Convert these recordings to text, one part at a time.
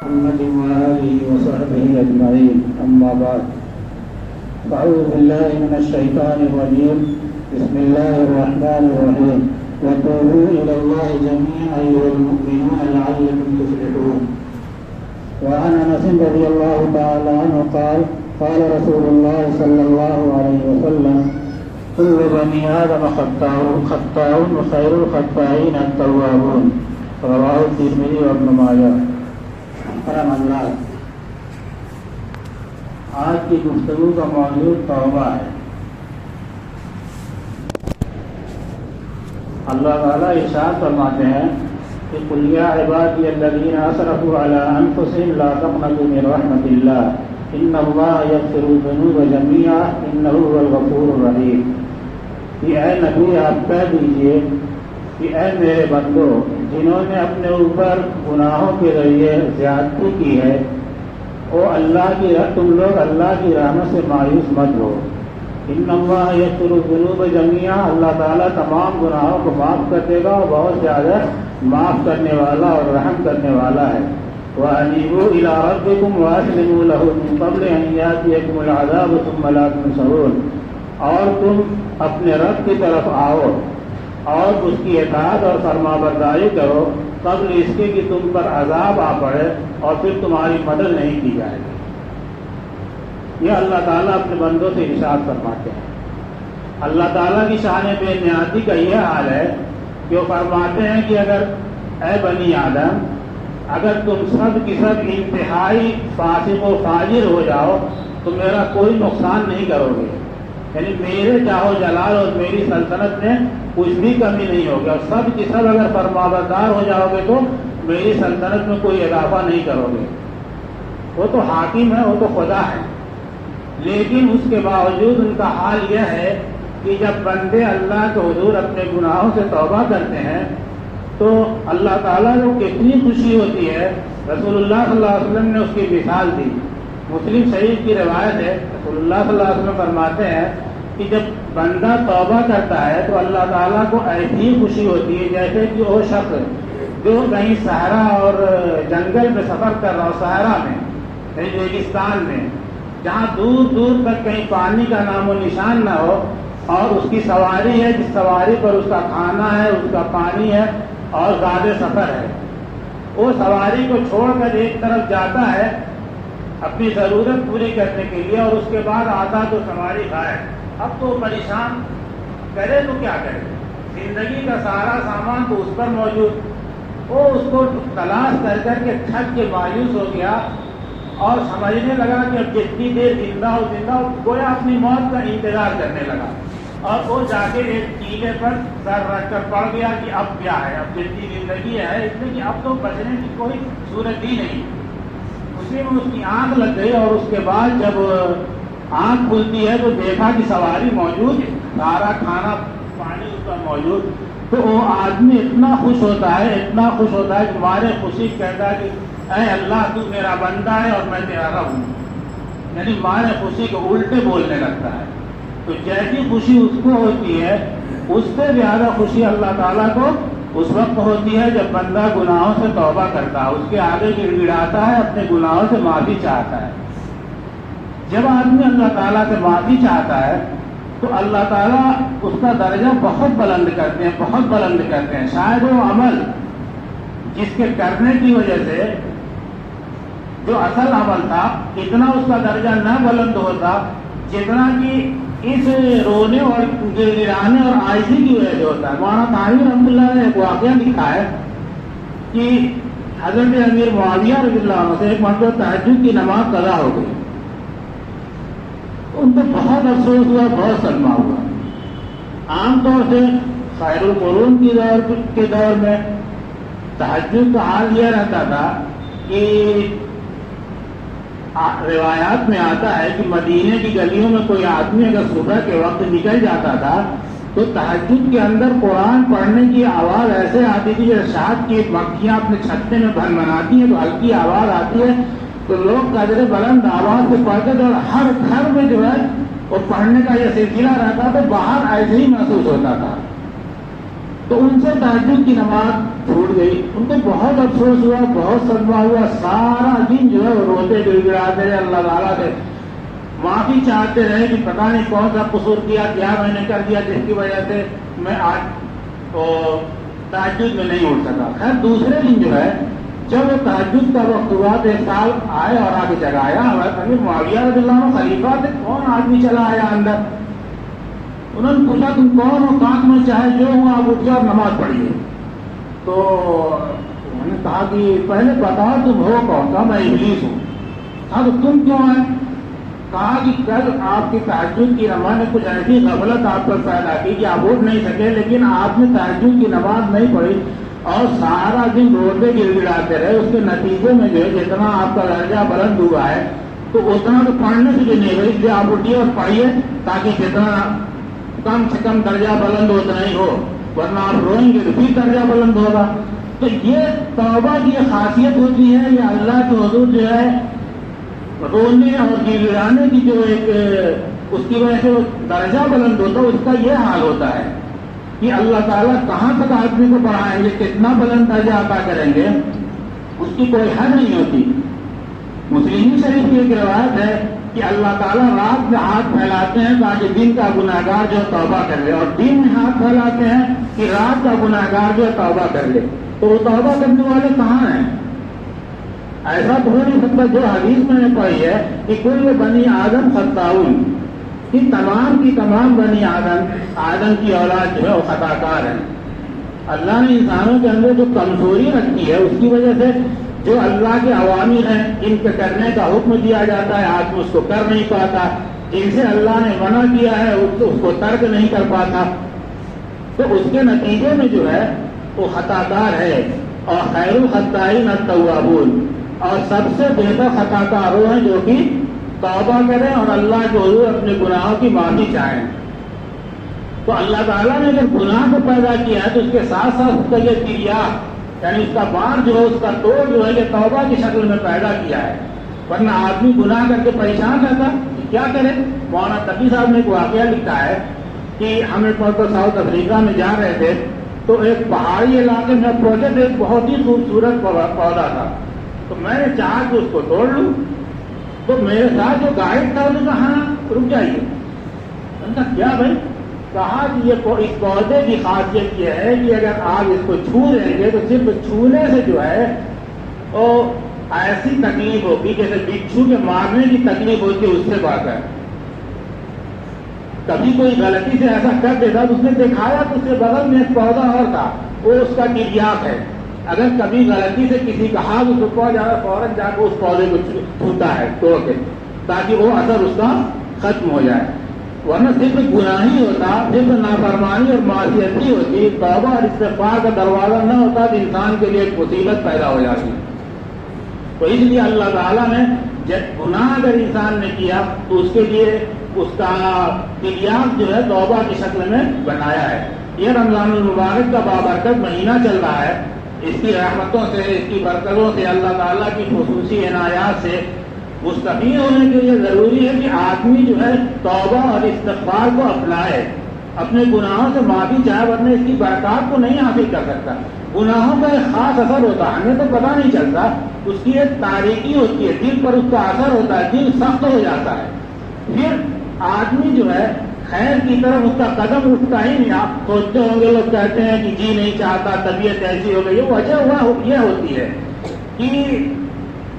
محمد وآله وصحبه أجمعين أما بعد فأعوذ بالله من الشيطان الرجيم بسم الله الرحمن الرحيم وتوبوا إلى الله جميعا أيها المؤمنون لعلكم تفلحون. وعن أنس رضي الله تعالى عنه قال قال رسول الله صلى الله عليه وسلم كل بني آدم خطاء وخير الخطائين التوابون. رواه الترمذي وابن ماجہ. اللہ آج کی گفتگو کا موضوع توبہ ہے. اللہ تعالیٰ ارشاد فرماتے ہیں کہ قل یا عبادی الذین اسرفوا علی انفسہم لا تقنطوا من رحمت اللہ ان اللہ یغفر الذنوب جميعا انہ هو الغفور الرحیم. کہ اے نبی آپ کہہ دیجئے کہ اے میرے بندو جنہوں نے اپنے اوپر گناہوں کے ذریعے زیادتی کی ہے تم لوگ اللہ کی رحمت سے مایوس مت ہو. ان اللہ یغفر الذنوب جميعا اللہ تعالیٰ تمام گناہوں کو معاف کر دے گا اور بہت زیادہ معاف کرنے والا اور رحم کرنے والا ہے. وَأَنِيبُوا إِلَىٰ رَبِّكُمْ وَأَسْلِمُوا لَهُ مِن قَبْلِ أَن يَأْتِيَكُمُ الْعَذَابُ ثُمَّ لَا تُنصَرُونَ. اور تم اپنے رب کی طرف آؤ اور اس کی اطاعت اور فرمانبرداری کرو قبل اس کے کہ تم پر عذاب آ پڑے اور پھر تمہاری مدد نہیں کی جائے گی. یہ اللہ تعالیٰ اپنے بندوں سے ارشاد فرماتے ہیں. اللہ تعالیٰ کی شان بے نیازی کا یہ حال ہے کہ وہ فرماتے ہیں کہ اگر اے بنی آدم اگر تم سب کی سب انتہائی فاسق و فاجر ہو جاؤ تو میرا کوئی نقصان نہیں کرو گے. یعنی میرے جاہو جلال اور میری سلطنت میں کچھ بھی کمی نہیں ہوگی اور سب کی سب اگر فرمانبردار ہو جاؤ گے تو میری سلطنت میں کوئی اضافہ نہیں کرو گے. وہ تو حاکم ہے, وہ تو خدا ہے, لیکن اس کے باوجود ان کا حال یہ ہے کہ جب بندے اللہ کے حضور اپنے گناہوں سے توبہ کرتے ہیں تو اللہ تعالیٰ کو کتنی خوشی ہوتی ہے. رسول اللہ صلی اللہ علیہ وسلم نے اس کی مثال دی. مسلم شریف کی روایت ہے, رسول اللہ صلی اللہ علیہ وسلم فرماتے ہیں کہ جب بندہ توبہ کرتا ہے تو اللہ تعالیٰ کو ایسی خوشی ہوتی ہے جیسے کہ وہ شخص جو کہیں صحرا اور جنگل میں سفر کر رہا ہو, صحرا میں کہیں ریگستان میں جہاں دور دور تک کہیں پانی کا نام و نشان نہ ہو اور اس کی سواری ہے جس سواری پر اس کا کھانا ہے, اس کا پانی ہے اور زیادہ سفر ہے. وہ سواری کو چھوڑ کر ایک طرف جاتا ہے اپنی ضرورت پوری کرنے کے لیے اور اس کے بعد آتا تو سواری کھائے. اب تو پریشان کرے تو کیا کرے, زندگی کا سارا سامان تو اس پر موجود. وہ اس کو تلاش کر کر کے تھک کے مایوس ہو گیا اور سمجھنے لگا کہ اب جتنی دیر زندہ ہو گویا اپنی موت کا انتظار کرنے لگا اور وہ جا کے ایک ٹیلے پر سر رکھ کر پڑ گیا کہ اب کیا ہے, اب جتنی زندگی ہے اس لیے کہ اب تو بچنے کی کوئی صورت ہی نہیں. اسی میں اس کی آنکھ لگ گئی اور اس کے بعد جب آنکھ کھلتی ہے تو دیکھا کہ سواری موجود ہے, سارا کھانا پانی اس پر موجود. تو وہ آدمی اتنا خوش ہوتا ہے کہ مارے خوشی کہتا ہے کہ اے اللہ تو میرا بندہ ہے اور میں تیرا رب ہوں. یعنی مارے خوشی کو الٹے بولنے لگتا ہے. تو جیسی خوشی اس کو ہوتی ہے اس سے زیادہ خوشی اللہ تعالیٰ کو اس وقت ہوتی ہے جب بندہ گناہوں سے توبہ کرتا ہے, اس کے آگے گڑ گڑاتا ہے, اپنے گناہوں سے معافی چاہتا ہے. جب آدمی اللہ تعالیٰ سے معافی چاہتا ہے تو اللہ تعالیٰ اس کا درجہ بہت بلند کرتے ہیں. شاید وہ عمل جس کے کرنے کی وجہ سے جو اصل عمل تھا اتنا اس کا درجہ نہ بلند ہوتا جتنا کہ اس رونے اور گرانے اور عاجزی کی وجہ سے ہوتا ہے. مولانا طاہری رحمۃ اللہ نے ایک واقعہ لکھا ہے کہ حضرت امیر معاویہ رضی اللہ عنہ سے ایک مرتبہ تہجد کی نماز قضا ہو گئی. ان کو بہت افسوس ہوا, بہت صدمہ ہوا. عام طور سے خیر القرون کے دور میں تہجد کا حال یہ رہتا تھا کہ روایات میں آتا ہے کہ مدینے کی گلیوں میں کوئی آدمی اگر صبح کے وقت نکل جاتا تھا تو تہجد کے اندر قرآن پڑھنے کی آواز ایسے آتی تھی جیسے شہد کی مکھیاں اپنے چھتے میں بناتی ہیں تو ہلکی آواز آتی ہے تو لوگ قدرے بلند آواز سے پڑھتے تھے اور ہر گھر میں جو ہے وہ پڑھنے کا یہ سلسلہ رہتا تو باہر ایسے ہی محسوس ہوتا تھا. تو ان سے تہجد کی نماز چھوٹ گئی. ان کو بہت افسوس ہوا, بہت صدمہ ہوا. سارا دن جو ہے وہ روتے گڑ گڑاتے رہے, اللہ تعالیٰ سے معافی چاہتے رہے کہ پتہ نہیں کون سا قصور کیا, کیا میں نے کر دیا جس کی وجہ سے میں آج تہجد میں نہیں اٹھ سکا. خیر دوسرے دن جو ہے جب وہ تہجد کا وقت ہوا تو ایک سال آئے اور آگے جگایا. حضرت معاویہ رضی اللہ عنہ خلیفہ تھے, کون آدمی چلا آیا اندر. انہوں نے پوچھا تم کون ہو, کہاں تمہیں چاہے جو ہوں آپ اٹھ اور نماز پڑھیے. تو انہوں نے کہا کہ پہلے بتاؤ تم ہو کون. کہا میں ابلیس ہوں. کہا تو تم کیوں آئے؟ کہا کہ کل آپ کی تہجد کی نماز نے کچھ ایسی غفلت آپ پر پیدا کی کہ آپ اٹھ نہیں سکے, لیکن آپ نے تہجد کی نماز نہیں پڑھی اور سارا دن روتے گڑ گڑاتے رہے. اس کے نتیجے میں جو ہے جتنا آپ کا درجہ بلند ہوا ہے تو اتنا تو پڑھنے سے بھی نہیں ہوئی, اس لیے آپ اٹھیے اور پڑھیے تاکہ جتنا کم سے کم درجہ بلند اتنا ہی ہو, ورنہ آپ روئیں گے تو پھر درجہ بلند ہوگا. تو یہ توبہ کی خاصیت ہوتی ہے, یہ اللہ کے حضور جو ہے رونے اور گڑگڑانے کی جو ایک اس کی وجہ سے درجہ بلند ہوتا ہے, اس کا یہ حال ہوتا ہے کہ اللہ تعالیٰ کہاں تک آدمی کو بڑھائیں گے, کتنا بلند درجہ عطا کریں گے, اس کی کوئی حد نہیں ہوتی. مسلم شریف کی ایک روایت ہے کہ اللہ تعالیٰ رات میں ہاتھ پھیلاتے ہیں تاکہ دن کا گناہگار جو توبہ کر لے, اور دن میں ہاتھ پھیلاتے ہیں کہ رات کا گناہگار جو توبہ کر لے. تو وہ توبہ کرنے والے کہاں ہیں؟ ایسا تو ہو نہیں سکتا. جو حدیث میں نے پڑھی ہے کہ کل بنی آدم خطاؤن, کہ تمام کی تمام بنی آدم کی اولاد جو ہے وہ خطا کار ہے. اللہ نے انسانوں کے اندر جو کمزوری رکھی ہے اس کی وجہ سے جو اللہ کے عوامل ہیں جن کے کرنے کا حکم دیا جاتا ہے آدمی اس کو کر نہیں پاتا, جن سے اللہ نے منع کیا ہے اس کو ترک نہیں کر پاتا. تو اس کے نتیجے میں جو ہے وہ خطا کار ہے. اور خیر الخطائین التوابون, اور سب سے بہتر خطا کار وہ ہیں جو کہ توبہ کریں اور اللہ کے حضور اپنے گناہوں کی معافی چاہیں. تو اللہ تعالیٰ نے جب گناہ کو پیدا کیا ہے تو اس کے ساتھ ساتھ اس کا یہ تریاق یعنی اس کا بار جو ہے اس کا توڑ جو ہے یہ توبہ کی شکل میں پیدا کیا ہے. ورنہ آدمی گناہ کر کے پریشان رہتا, کیا کرے. مولانا تقی صاحب نے ایک واقعہ لکھا ہے کہ ہم ایک مرتبہ ساؤتھ افریقہ میں جا رہے تھے تو ایک پہاڑی علاقے میں پہنچے تو ایک بہت ہی خوبصورت پودا تھا. تو میں نے چاہا کہ اس کو توڑ لوں. تو میرے ساتھ جو گائیڈ تھا انہوں نے کہا ہاں رک جائیے. میں نے کہا کیا بھائی؟ کہا کہ یہ اس پودے کی خاصیت یہ ہے کہ اگر آپ اس کو چھو دیں گے تو صرف چھونے سے جو ہے وہ ایسی تکلیف ہوگی جیسے بچھو کے مارنے کی تکلیف ہوتی ہے, اس سے بات ہے. کبھی کوئی غلطی سے ایسا کر دیتا تو اس نے دکھایا تو اس کے بغل میں ایک پودا اور تھا, وہ اس کا تریاق ہے. اگر کبھی غلطی سے کسی کا ہاتھ رکا جائے فوراً جا کے اس پودے کو چھوتا ہے توڑ کے, تاکہ وہ اثر اس کا ختم ہو جائے. ورنہ صرف گناہ ہی ہوتا, صرف نافرمانی اور معصیت ہی ہوتی, توبہ اور استغفار کا دروازہ نہ ہوتا تو انسان کے لیے ایک مصیبت پیدا ہو جاتی. تو اس لیے اللہ تعالیٰ نے جب گناہ اگر انسان نے کیا تو اس کے لیے اس کا تریاق جو ہے توبہ کی شکل میں بنایا ہے. یہ رمضان المبارک کا بابرکت مہینہ چل رہا ہے. اس کی رحمتوں سے, اس کی برکتوں سے, اللہ تعالیٰ کی خصوصی عنایات سے مستفید ہونے کے لیے ضروری ہے کہ آدمی جو ہے توبہ اور استغفار کو اپنائے, اپنے گناہوں سے معافی چاہے, ورنہ اس کی برکات کو نہیں حاصل کر سکتا. گناہوں کا ایک خاص اثر ہوتا ہے, ہمیں تو پتہ نہیں چلتا, اس کی ایک تاریکی ہوتی ہے, دل پر اس کا اثر ہوتا ہے, دل سخت ہو جاتا ہے. پھر آدمی جو ہے خیر کی طرف اس کا قدم اٹھتا ہی نہیں. آپ سوچتے ہوں گے, لوگ کہتے ہیں کہ جی نہیں چاہتا, طبیعت ایسی ہو گئی. وجہ یہ ہوتی ہے کہ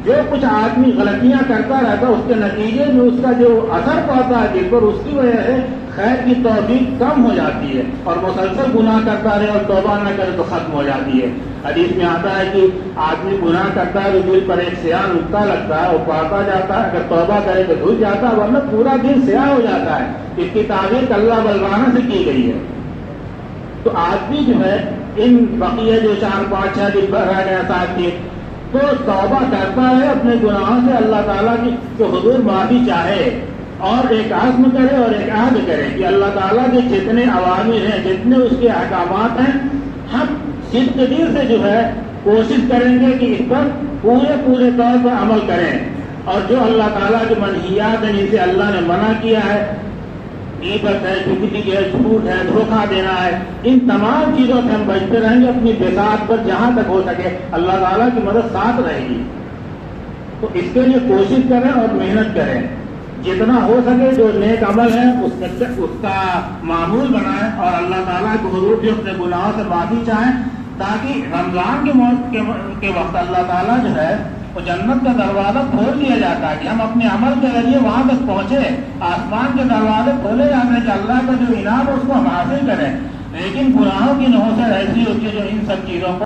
جو کچھ آدمی غلطیاں کرتا رہتا اس کے نتیجے میں اس کا جو اثر پڑتا ہے دل پر, اس کی وجہ سے خیر کی توفیق کم ہو جاتی ہے, اور مسلسل گناہ کرتا رہے اور توبہ نہ کرے تو ختم ہو جاتی ہے. حدیث میں آتا ہے کہ آدمی گناہ کرتا ہے تو دل پر ایک سیاہ نقطہ لگتا ہے, وہ پڑتا جاتا ہے, اگر توبہ کرے تو دھل جاتا ہے, ورنہ پورا دل سیاہ ہو جاتا ہے. اس کی تعبیر کلہ بلوانہ سے کی گئی ہے. تو آدمی جو ہے ان بقیہ جو 4-5-6 دن رہ گیا ساتھ کے تو توبہ کرتا ہے اپنے گناہوں سے, اللہ تعالیٰ کی جو حضور معافی چاہے, اور ایک عزم کرے اور ایک عہد کرے کہ اللہ تعالیٰ کے جتنے عوامر ہیں, جتنے اس کے احکامات ہیں, ہم صدق دل سے جو ہے کوشش کریں گے کہ اس پر پورے طور پر عمل کریں, اور جو اللہ تعالیٰ کے منہیات ہیں جن سے اللہ نے منع کیا ہے غیبت ہے، چغلی ہے، جھوٹ ہے، دھوکہ دینا ہے، ان تمام چیزوں سے ہم بچتے رہیں گے اپنی بساط پر جہاں تک ہو سکے اللہ تعالیٰ کی مدد ساتھ رہے گی. تو اس کے لیے کوشش کریں اور محنت کریں، جتنا ہو سکے جو نیک عمل ہے اس کا معمول بنائیں اور اللہ تعالیٰ کے حضور بھی اپنے گناہوں سے معافی چاہیں، تاکہ رمضان کے وقت اللہ تعالیٰ جو ہے وہ جنت کا دروازہ کھول دیا جاتا ہے کہ ہم اپنے عمل کے ذریعے وہاں تک پہنچے، آسمان کے دروازے کھولے جاتے ہیں کہ اللہ کا جو انعام ہے اس کو ہم حاصل کریں. لیکن گناہوں کی نحوست ایسی ہوتی ہے جو ان سب چیزوں کو